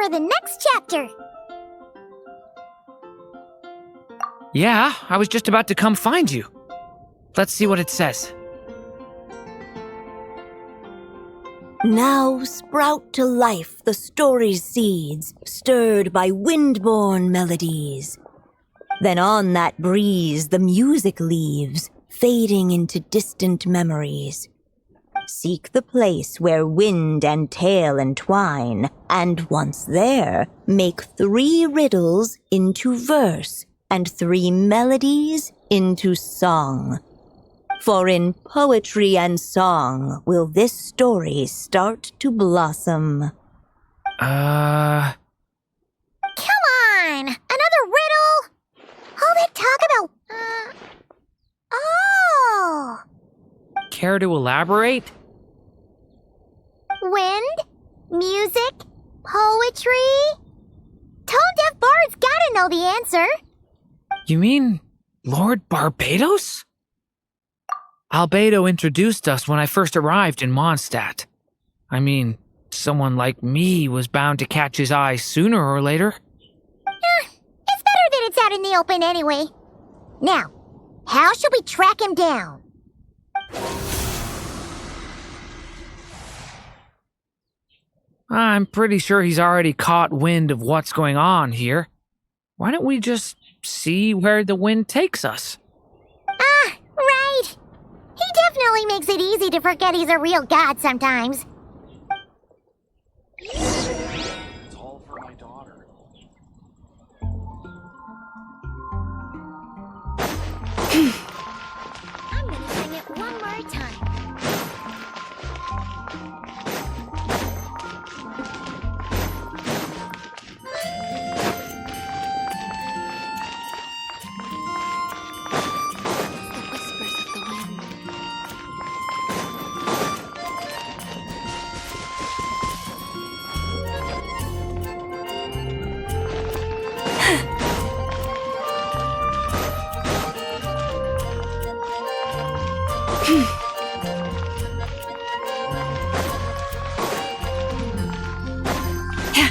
for the next chapter. Yeah, I was just about to come find you. Let's see what it says. Now sprout to life the story's seeds, stirred by wind-borne melodies. Then on that breeze the music leaves, fading into distant memories. Seek the place where wind and tale entwine, and once there, make 3 riddles into verse, and 3 melodies into song. For in poetry and song will this story start to blossom. Come on! Another riddle? All that talk about... Oh! Care to elaborate? Wind? Music? Poetry? Tone-deaf bards gotta know the answer. You mean Lord Barbados? Albedo introduced us when I first arrived in Mondstadt. I mean, someone like me was bound to catch his eye sooner or later. It's better that it's out in the open anyway. Now, how should we track him down? I'm pretty sure he's already caught wind of what's going on here. Why don't we just see where the wind takes us? Right. He definitely makes it easy to forget he's a real god sometimes. It's all for my daughter. I'm gonna sing it one more time. The whispers of the wind. Yeah.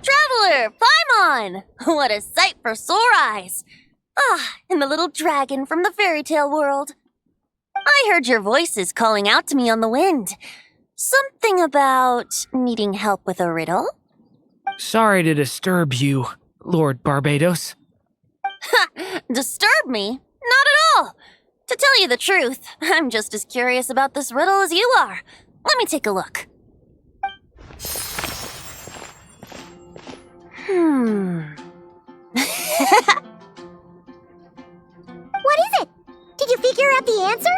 Traveler, Paimon! What a sight for sore eyes! And the little dragon from the fairy tale world. I heard your voices calling out to me on the wind. Something about needing help with a riddle? Sorry to disturb you, Lord Barbados. Disturb me? Not at all! To tell you the truth, I'm just as curious about this riddle as you are. Let me take a look. What is it? Did you figure out the answer?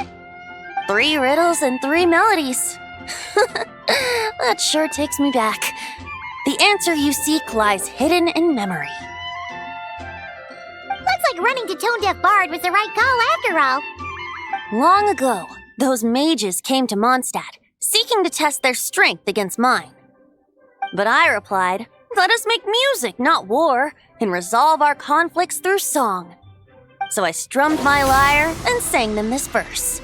3 riddles and 3 melodies. That sure takes me back. The answer you seek lies hidden in memory. Looks like running to Tone-Deaf Bard was the right call after all. Long ago, those mages came to Mondstadt, seeking to test their strength against mine. But I replied, let us make music, not war, and resolve our conflicts through song. So I strummed my lyre and sang them this verse.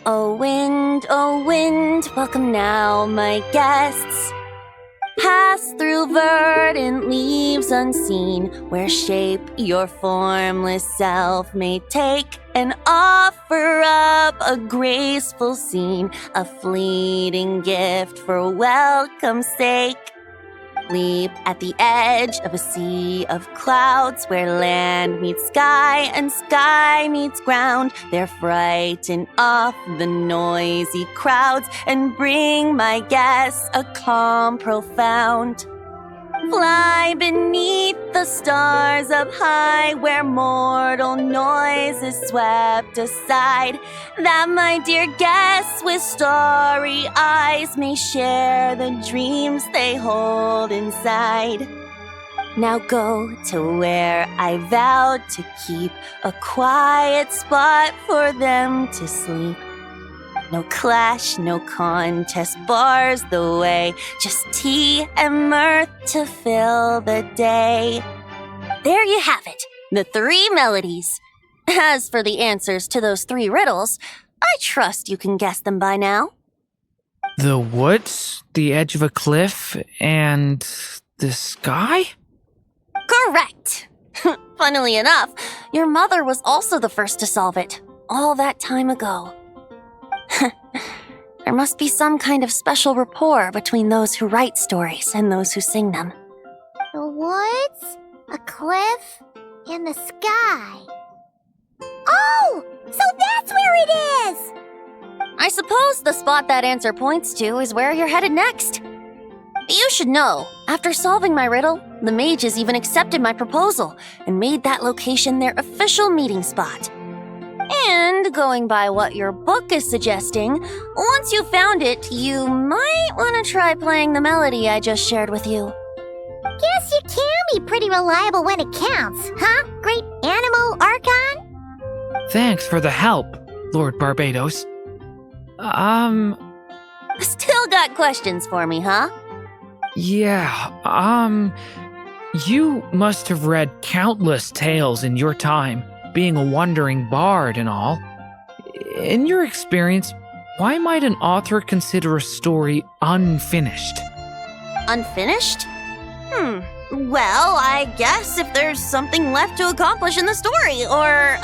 Oh wind, welcome now, my guests. Pass through verdant leaves unseen, where shape your formless self may take, and offer up a graceful scene, a fleeting gift for welcome's sake. Leap at the edge of a sea of clouds, where land meets sky and sky meets ground. There frighten off the noisy crowds and bring my guests a calm profound. Fly beneath the stars up high, where mortal noise is swept aside, that my dear guests with starry eyes may share the dreams they hold inside. Now go to where I vowed to keep a quiet spot for them to sleep. No clash, no contest bars the way. Just tea and mirth to fill the day. There you have it, the 3 melodies. As for the answers to those 3 riddles, I trust you can guess them by now. The woods, the edge of a cliff, and the sky? Correct! Funnily enough, your mother was also the first to solve it, all that time ago. There must be some kind of special rapport between those who write stories and those who sing them. The woods, a cliff, and the sky. Oh! So that's where it is! I suppose the spot that answer points to is where you're headed next. You should know, after solving my riddle, the mages even accepted my proposal and made that location their official meeting spot. And going by what your book is suggesting, once you found it, you might want to try playing the melody I just shared with you. Guess you can be pretty reliable when it counts, huh? Great animal Archon? Thanks for the help, Lord Barbados. Still got questions for me, huh? Yeah, you must have read countless tales in your time, being a wandering bard and all. In your experience, why might an author consider a story unfinished? Unfinished? Well, I guess if there's something left to accomplish in the story, or,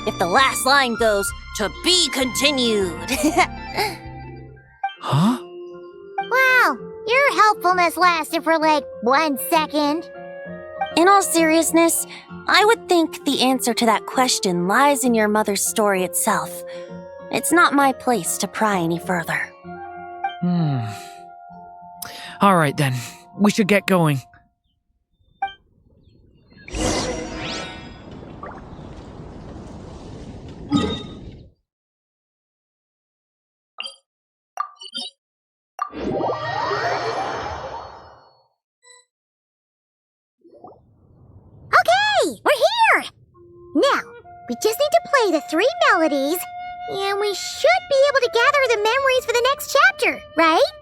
if the last line goes, "To be continued." Huh? Wow, your helpfulness lasted for like 1 second. In all seriousness, I would think the answer to that question lies in your mother's story itself. It's not my place to pry any further. All right then, we should get going. Okay, we're here! Now, we just need to play the 3 melodies, and we should be able to gather the memories for the next chapter, right?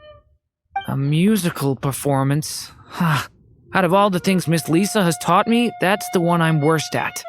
A musical performance? Huh. Out of all the things Miss Lisa has taught me, that's the one I'm worst at.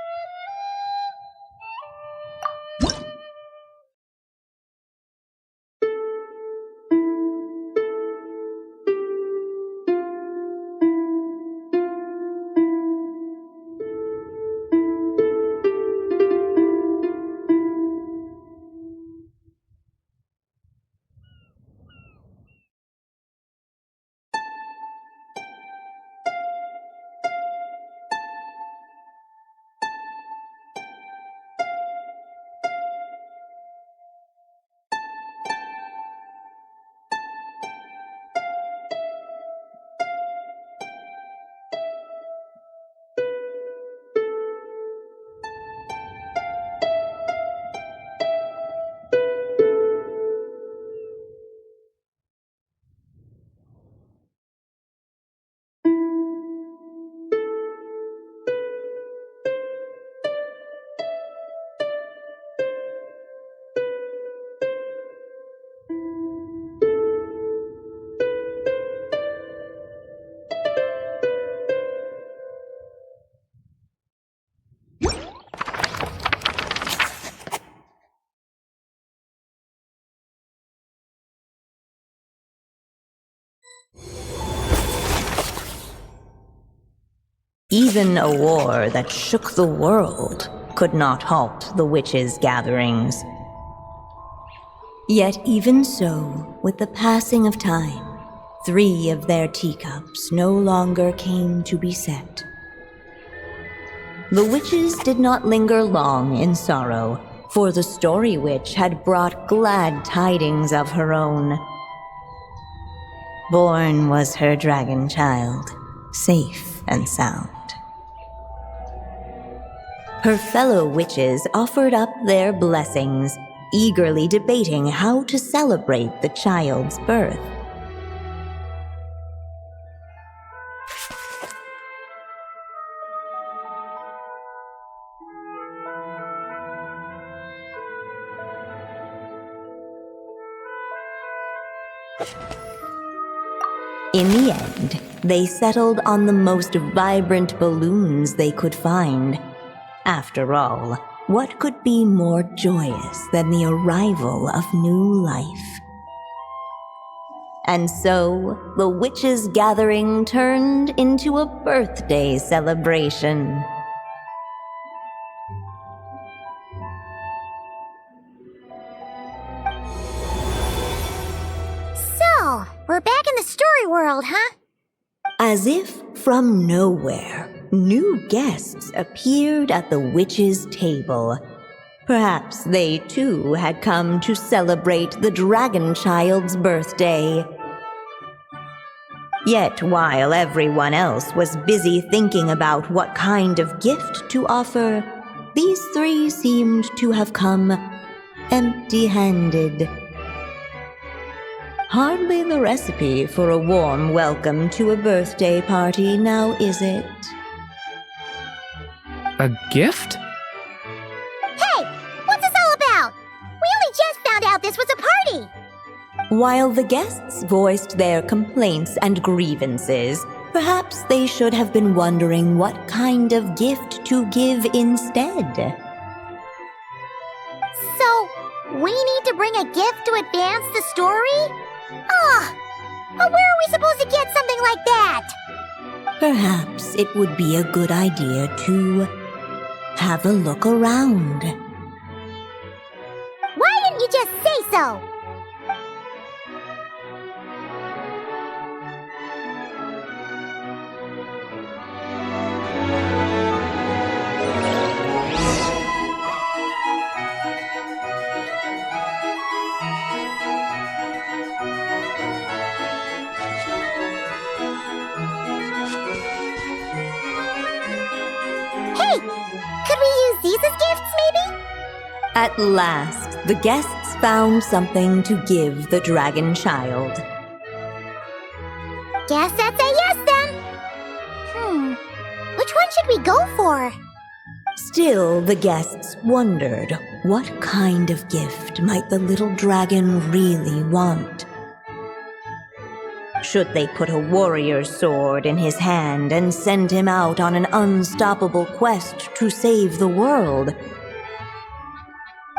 Even a war that shook the world could not halt the witches' gatherings. Yet even so, with the passing of time, 3 of their teacups no longer came to be set. The witches did not linger long in sorrow, for the story witch had brought glad tidings of her own. Born was her dragon child, safe and sound. Her fellow witches offered up their blessings, eagerly debating how to celebrate the child's birth. In the end, they settled on the most vibrant balloons they could find. After all, what could be more joyous than the arrival of new life? And so, the witches' gathering turned into a birthday celebration. So, we're back in the story world, huh? As if from nowhere, new guests appeared at the witches' table. Perhaps they too had come to celebrate the dragon child's birthday. Yet while everyone else was busy thinking about what kind of gift to offer, these three seemed to have come empty-handed. Hardly the recipe for a warm welcome to a birthday party, now is it? A gift? Hey, what's this all about? We only just found out this was a party! While the guests voiced their complaints and grievances, perhaps they should have been wondering what kind of gift to give instead. So, we need to bring a gift to advance the story? Where are we supposed to get something like that? Perhaps it would be a good idea to have a look around. Why didn't you just say so? Hey, could we use these as gifts, maybe? At last, the guests found something to give the dragon child. Guess that's a yes then. Which one should we go for? Still, the guests wondered what kind of gift might the little dragon really want. Should they put a warrior's sword in his hand and send him out on an unstoppable quest to save the world?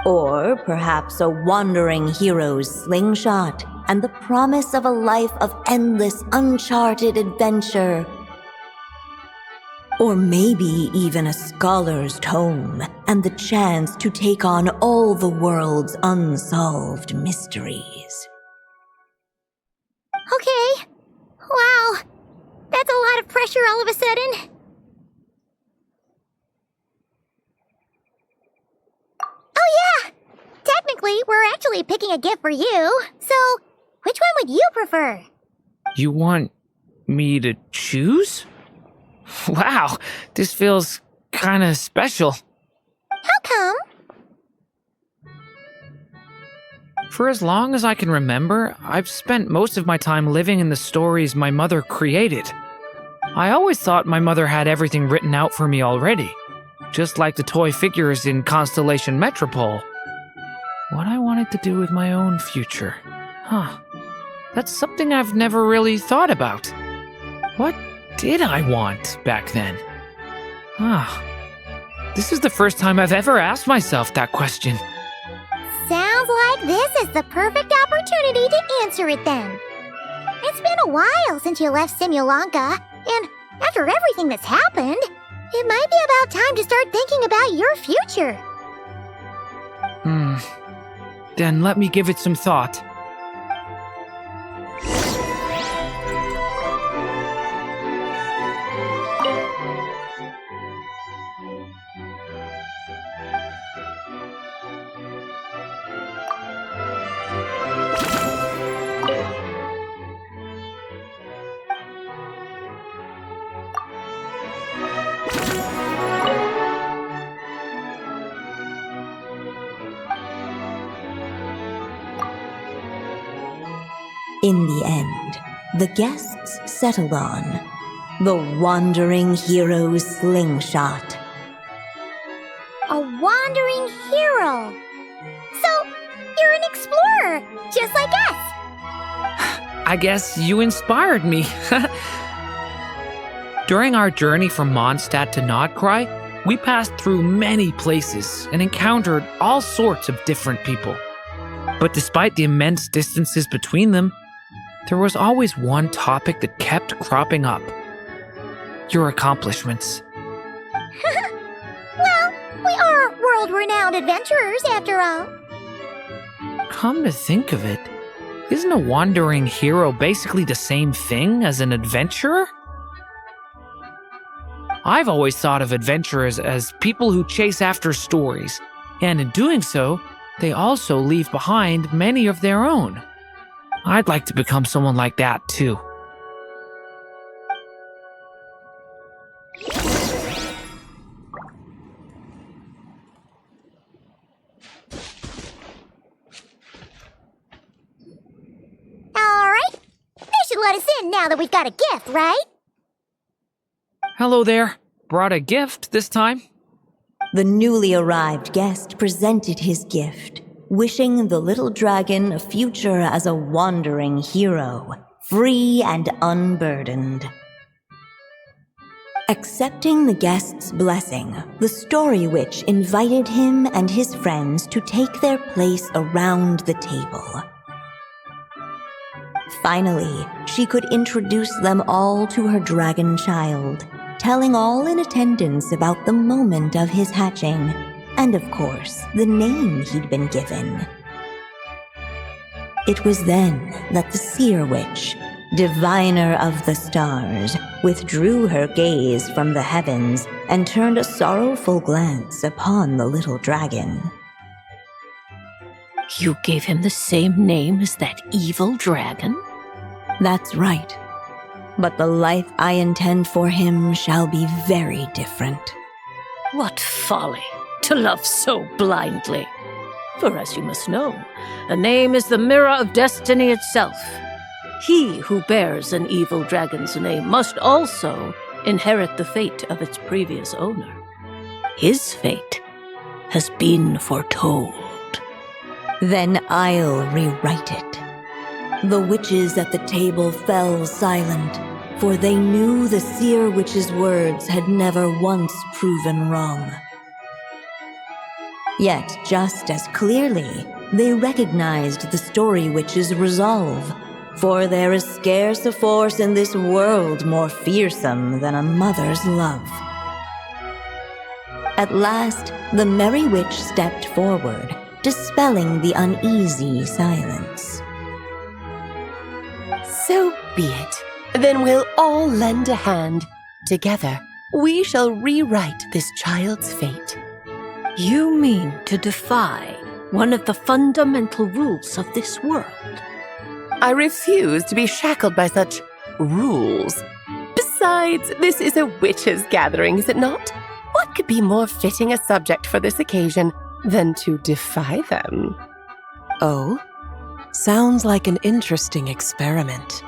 Or perhaps a wandering hero's slingshot and the promise of a life of endless, uncharted adventure? Or maybe even a scholar's tome and the chance to take on all the world's unsolved mysteries. Okay. Wow. That's a lot of pressure all of a sudden. Oh yeah! Technically, we're actually picking a gift for you. So, which one would you prefer? You want me to choose? Wow, this feels kinda special. How come? For as long as I can remember, I've spent most of my time living in the stories my mother created. I always thought my mother had everything written out for me already, just like the toy figures in Constellation Metropole. What I wanted to do with my own future. That's something I've never really thought about. What did I want back then? This is the first time I've ever asked myself that question. Sounds like this is the perfect opportunity to answer it then. It's been a while since you left Simulanka, and after everything that's happened, it might be about time to start thinking about your future. Then let me give it some thought. In the end, the guests settled on the wandering hero's slingshot. A wandering hero. So, you're an explorer, just like us. I guess you inspired me. During our journey from Mondstadt to Nodcry, we passed through many places and encountered all sorts of different people. But despite the immense distances between them, there was always one topic that kept cropping up. Your accomplishments. Well, we are world-renowned adventurers, after all. Come to think of it, isn't a wandering hero basically the same thing as an adventurer? I've always thought of adventurers as people who chase after stories, and in doing so, they also leave behind many of their own. I'd like to become someone like that too. Alright, they should let us in now that we've got a gift, right? Hello there. Brought a gift this time. The newly arrived guest presented his gift, wishing the little dragon a future as a wandering hero, free and unburdened. Accepting the guest's blessing, the story witch invited him and his friends to take their place around the table. Finally, she could introduce them all to her dragon child, telling all in attendance about the moment of his hatching, and of course, the name he'd been given. It was then that the seer witch, diviner of the stars, withdrew her gaze from the heavens and turned a sorrowful glance upon the little dragon. You gave him the same name as that evil dragon? That's right. But the life I intend for him shall be very different. What folly to love so blindly. For as you must know, a name is the mirror of destiny itself. He who bears an evil dragon's name must also inherit the fate of its previous owner. His fate has been foretold. Then I'll rewrite it. The witches at the table fell silent, for they knew the seer witch's words had never once proven wrong. Yet, just as clearly, they recognized the story witch's resolve, for there is scarce a force in this world more fearsome than a mother's love. At last, the merry witch stepped forward, dispelling the uneasy silence. So be it. Then we'll all lend a hand. Together, we shall rewrite this child's fate. You mean to defy one of the fundamental rules of this world? I refuse to be shackled by such rules. Besides, this is a witches' gathering, is it not? What could be more fitting a subject for this occasion than to defy them? Oh? Sounds like an interesting experiment.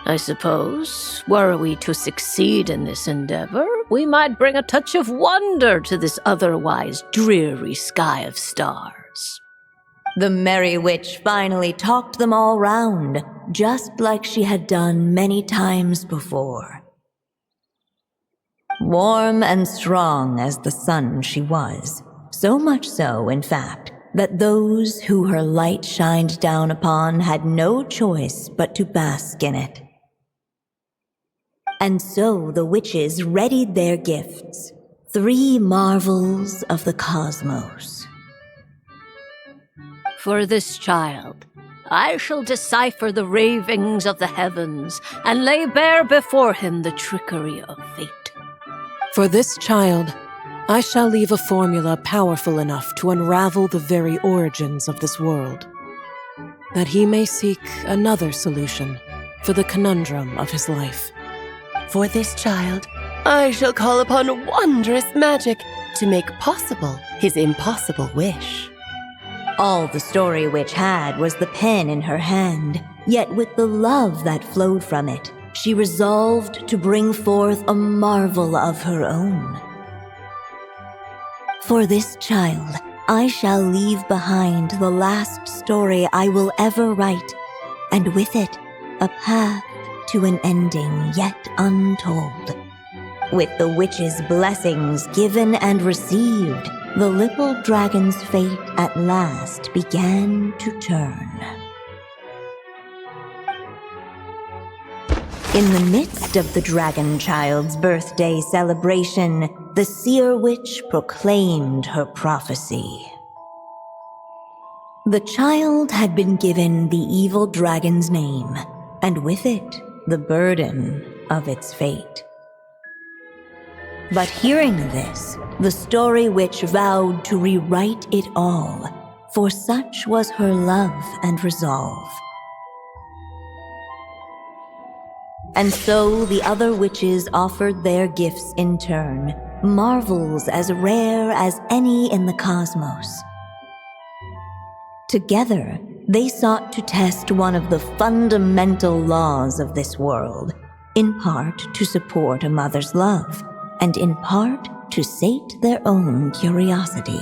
I suppose, were we to succeed in this endeavor, we might bring a touch of wonder to this otherwise dreary sky of stars. The merry witch finally talked them all round, just like she had done many times before. Warm and strong as the sun she was, so much so, in fact, that those who her light shined down upon had no choice but to bask in it. And so the witches readied their gifts, 3 marvels of the cosmos. For this child, I shall decipher the ravings of the heavens and lay bare before him the trickery of fate. For this child, I shall leave a formula powerful enough to unravel the very origins of this world, that he may seek another solution for the conundrum of his life. For this child, I shall call upon wondrous magic to make possible his impossible wish. All the story witch had was the pen in her hand, yet with the love that flowed from it, she resolved to bring forth a marvel of her own. For this child, I shall leave behind the last story I will ever write, and with it, a path to an ending yet untold. With the witch's blessings given and received, the little dragon's fate at last began to turn. In the midst of the dragon child's birthday celebration, the seer witch proclaimed her prophecy. The child had been given the evil dragon's name, and with it, the burden of its fate. But hearing this, the story witch vowed to rewrite it all, for such was her love and resolve. And so the other witches offered their gifts in turn, marvels as rare as any in the cosmos. Together, they sought to test one of the fundamental laws of this world, in part to support a mother's love, and in part to sate their own curiosity.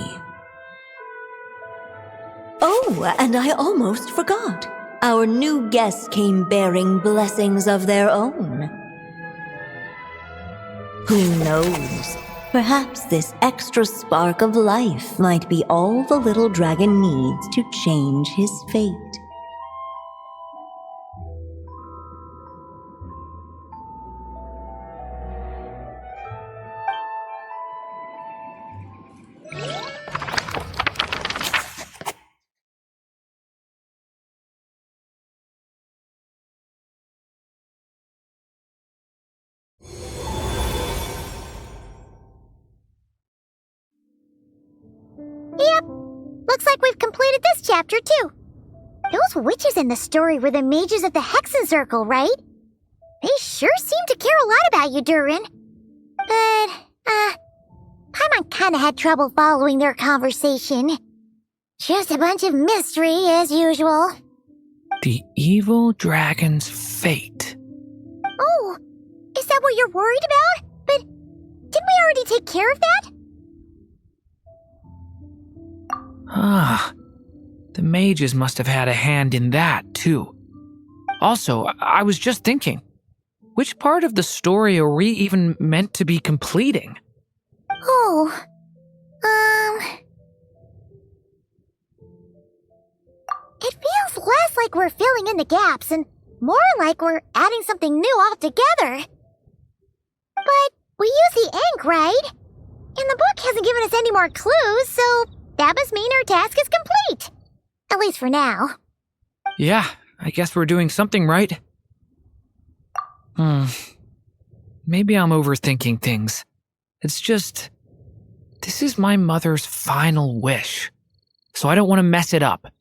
Oh, and I almost forgot. Our new guests came bearing blessings of their own. Who knows? Perhaps this extra spark of life might be all the little dragon needs to change his fate. Yep, looks like we've completed this chapter too. Those witches in the story were the mages of the Hexen Circle, right? They sure seem to care a lot about you, Durin. But, Paimon kinda had trouble following their conversation. Just a bunch of mystery, as usual. The evil dragon's fate. Oh, is that what you're worried about? But didn't we already take care of that? Ah, the mages must have had a hand in that, too. Also, I was just thinking, which part of the story are we even meant to be completing? Oh, it feels less like we're filling in the gaps and more like we're adding something new altogether. But we use the ink, right? And the book hasn't given us any more clues, so that must mean our task is complete. At least for now. Yeah, I guess we're doing something right. Maybe I'm overthinking things. It's just, this is my mother's final wish, so I don't want to mess it up.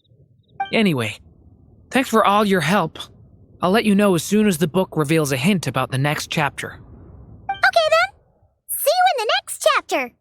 Anyway, thanks for all your help. I'll let you know as soon as the book reveals a hint about the next chapter. Okay then. See you in the next chapter.